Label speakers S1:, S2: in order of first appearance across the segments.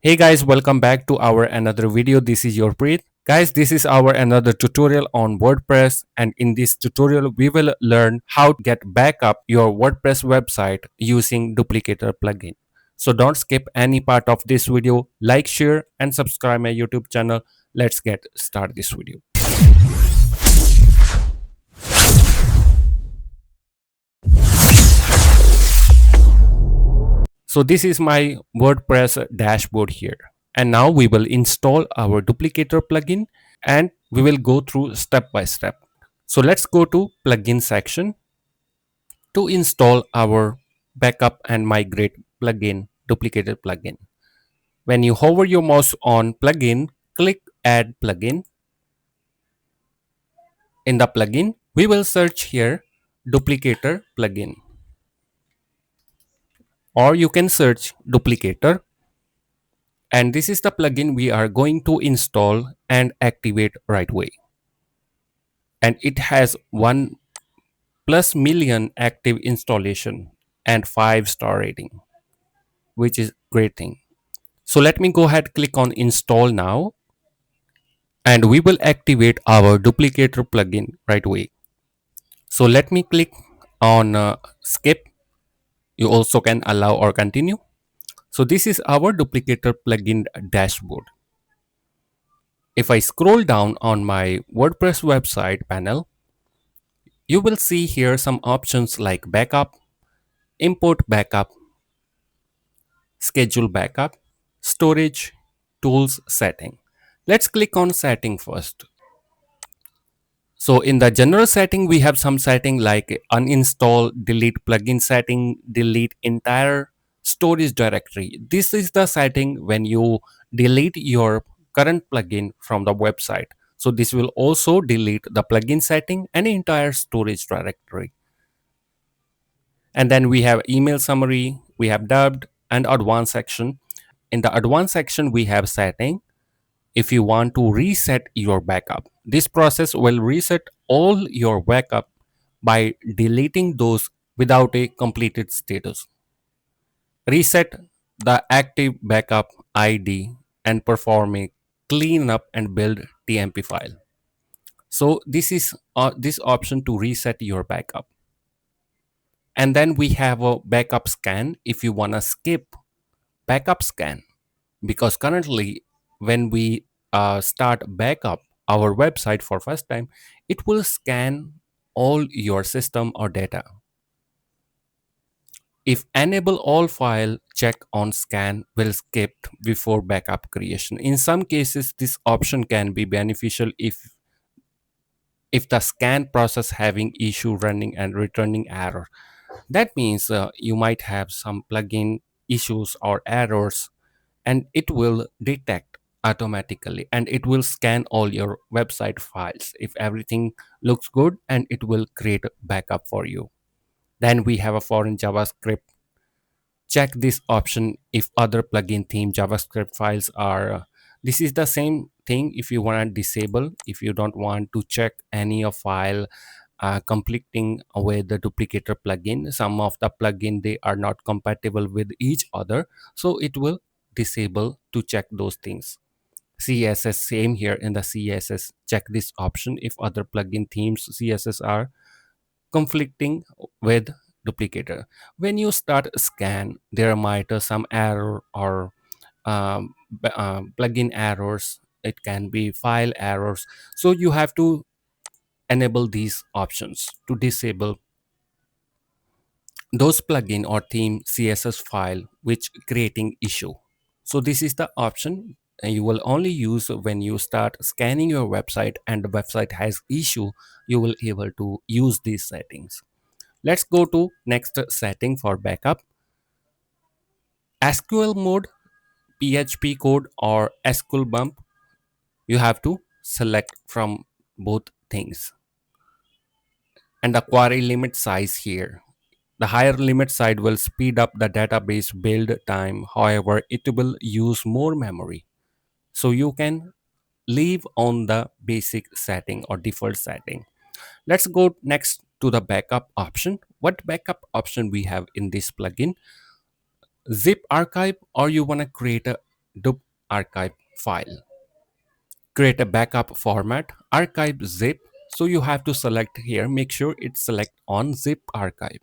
S1: Hey guys, welcome back to our another video. This is your Preet. Guys, this is our another tutorial on WordPress, and in this tutorial we will learn how to get backup your WordPress website using Duplicator plugin. So don't skip any part of this video. Like, share and subscribe my YouTube channel. Let's get start this video. So this is my WordPress dashboard here. And now we will install our Duplicator plugin and we will go through step by step. So let's go to plugin section to install our backup and migrate plugin, Duplicator plugin. When you hover your mouse on plugin, click add plugin. In the plugin, we will search here Duplicator plugin, or you can search Duplicator, and this is the plugin we are going to install and activate right away. And it has 1+ million active installation and 5-star rating, which is great thing. So let me go ahead, click on install now, and we will activate our Duplicator plugin right away. So let me click on skip. You also can allow or continue. So this is our Duplicator plugin dashboard. If I scroll down on my WordPress website panel, you will see here some options like backup, import backup, schedule backup, storage, tools, setting. Let's click on setting first. So in the general setting, we have some setting like uninstall, delete plugin setting, delete entire storage directory. This is the setting when you delete your current plugin from the website. So this will also delete the plugin setting and entire storage directory. And then we have email summary, we have dubbed and advanced section. In the advanced section, we have setting. If you want to reset your backup, this process will reset all your backup by deleting those without a completed status. Reset the active backup ID and perform a clean up and build TMP file. So this is this option to reset your backup. And then we have a backup scan if you want to skip backup scan, because currently when we start backup our website for first time, it will scan all your system or data. If enable all file check on scan will skip before backup creation. In some cases this option can be beneficial if the scan process having issue running and returning error. That means you might have some plugin issues or errors, and it will detect automatically and it will scan all your website files if everything looks good, and it will create a backup for you. Then we have a foreign JavaScript. Check this option if other plugin theme JavaScript files are this is the same thing. If you want to disable, if you don't want to check any of file conflicting with the Duplicator plugin, some of the plugin they are not compatible with each other, so it will disable to check those things. CSS, same here. In the CSS, check this option if other plugin themes CSS are conflicting with Duplicator. When you start scan, there might some error or plugin errors. It can be file errors, so you have to enable these options to disable those plugin or theme CSS file which creating issue. So this is the option you will only use when you start scanning your website and the website has issue. You will able to use these settings. Let's go to next setting for backup. SQL mode, PHP code or SQL bump. You have to select from both things. And the query limit size here. The higher limit size will speed up the database build time. However, it will use more memory. So you can leave on the basic setting or default setting. Let's go next to the backup option. What backup option we have in this plugin? Zip archive, or you want to create a dup archive file. Create a backup format, archive zip. So you have to select here, make sure it's select on zip archive.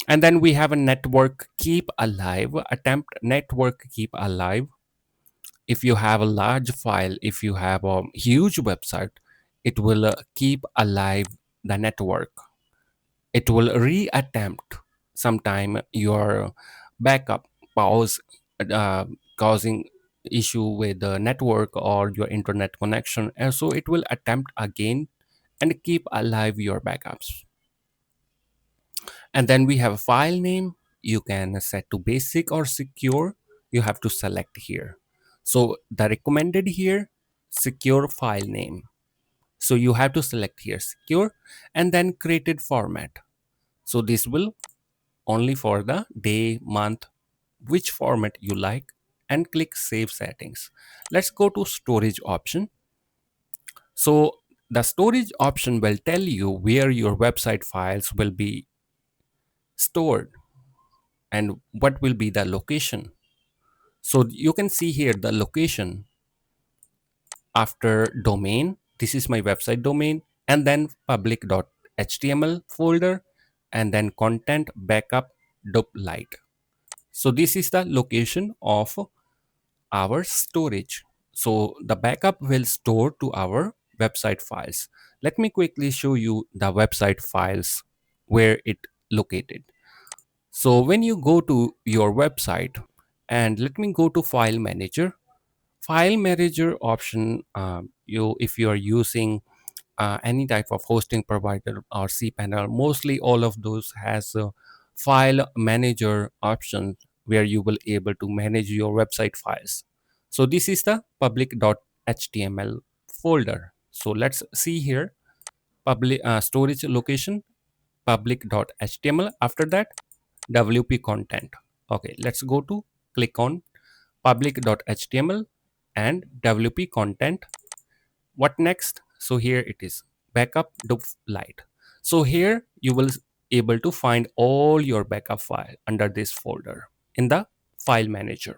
S1: And then we have a network keep alive, attempt network keep alive. If you have a large file, if you have a huge website, it will keep alive the network. It will reattempt sometime your backup pause, uh, causing issue with the network or your internet connection, and so it will attempt again and keep alive your backups. And then we have a file name. You can set to basic or secure. You have to select here. So the recommended here, secure file name. So you have to select here secure and then created format. So this will only for the day, month, which format you like, and click save settings. Let's go to storage option. So the storage option will tell you where your website files will be stored and what will be the location. So you can see here the location after domain. This is my website domain, and then public.html folder, and then content backup dup-lite. So this is the location of our storage. So the backup will store to our website files. Let me quickly show you the website files where it located. So when you go to your website, and let me go to file manager. File manager option, you if you are using any type of hosting provider or cpanel, mostly all of those has a file manager option where you will able to manage your website files. So this is the public.html folder. So let's see here, public storage location public.html. After that, wp content. Okay, let's go to click on public.html and wp content. What next? So here it is, backup dup-lite. So here you will able to find all your backup file under this folder in the file manager.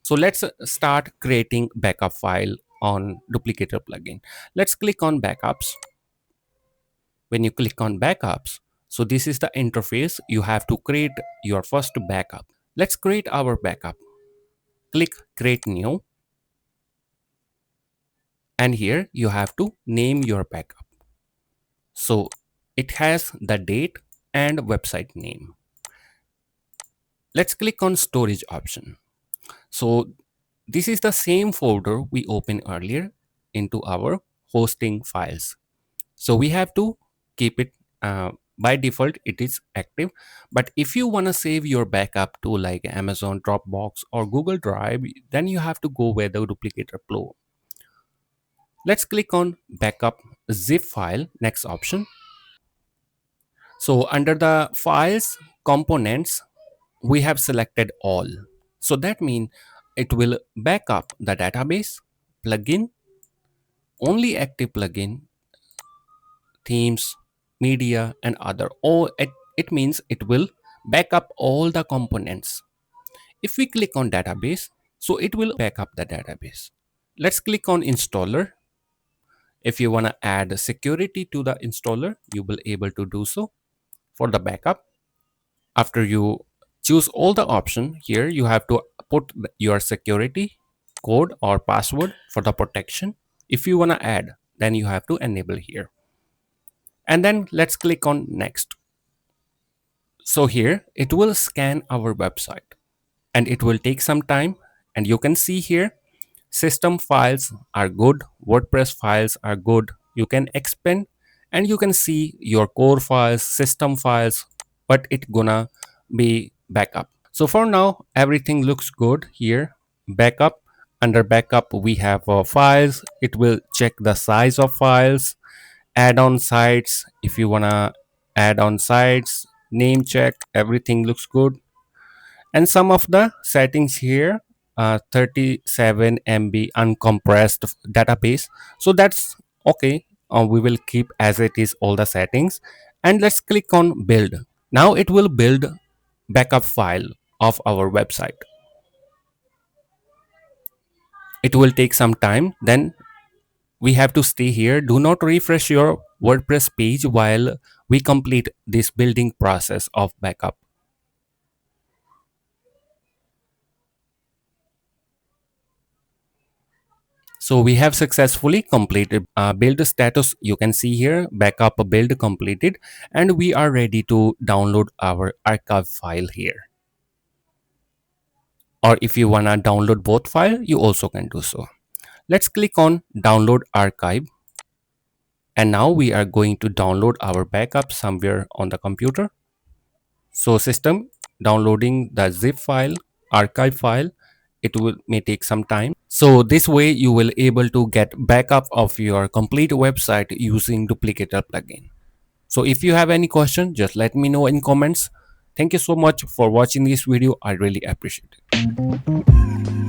S1: So let's start creating backup file on duplicator plugin. Let's click on backups. When you click on backups, so this is the interface. You have to create your first backup. Let's create our backup. Click create new, and here you have to name your backup. So it has the date and website name. Let's click on storage option. So this is the same folder we opened earlier into our hosting files. So we have to keep it, by default it is active, but if you want to save your backup to like Amazon Dropbox or Google Drive, then you have to go with the Duplicator Pro. Let's click on backup zip file, next option. So under the files components, we have selected all. So that means it will back up the database, plugin, only active plugin, themes, media, and other. Or it means it will back up all the components. If we click on database, so it will back up the database. Let's click on installer. If you want to add security to the installer, you will able to do so for the backup. After you choose all the option here, you have to put your security code or password for the protection. If you want to add, then you have to enable here, and then let's click on next. So here it will scan our website and it will take some time, and you can see here system files are good, WordPress files are good, you can expand, and you can see your core files, system files, but it gonna be backup. So for now everything looks good here. Backup, under backup we have files. It will check the size of files. Add on sites, if you wanna add on sites, name check, everything looks good. And some of the settings here, 37 MB uncompressed database, so that's okay. We will keep as it is all the settings, and let's click on build. Now it will build backup file of our website. it will take some time. Then we have to stay here. Do not refresh your WordPress page while we complete this building process of backup. So we have successfully completed build status. You can see here backup build completed, and we are ready to download our archive file here. Or if you wanna download both file, you also can do so. Let's click on download archive, and now we are going to download our backup somewhere on the computer. So system downloading the zip file, archive file, it will may take some time. So this way you will able to get backup of your complete website using Duplicator plugin. So if you have any question, just let me know in comments. Thank you so much for watching this video. I really appreciate it.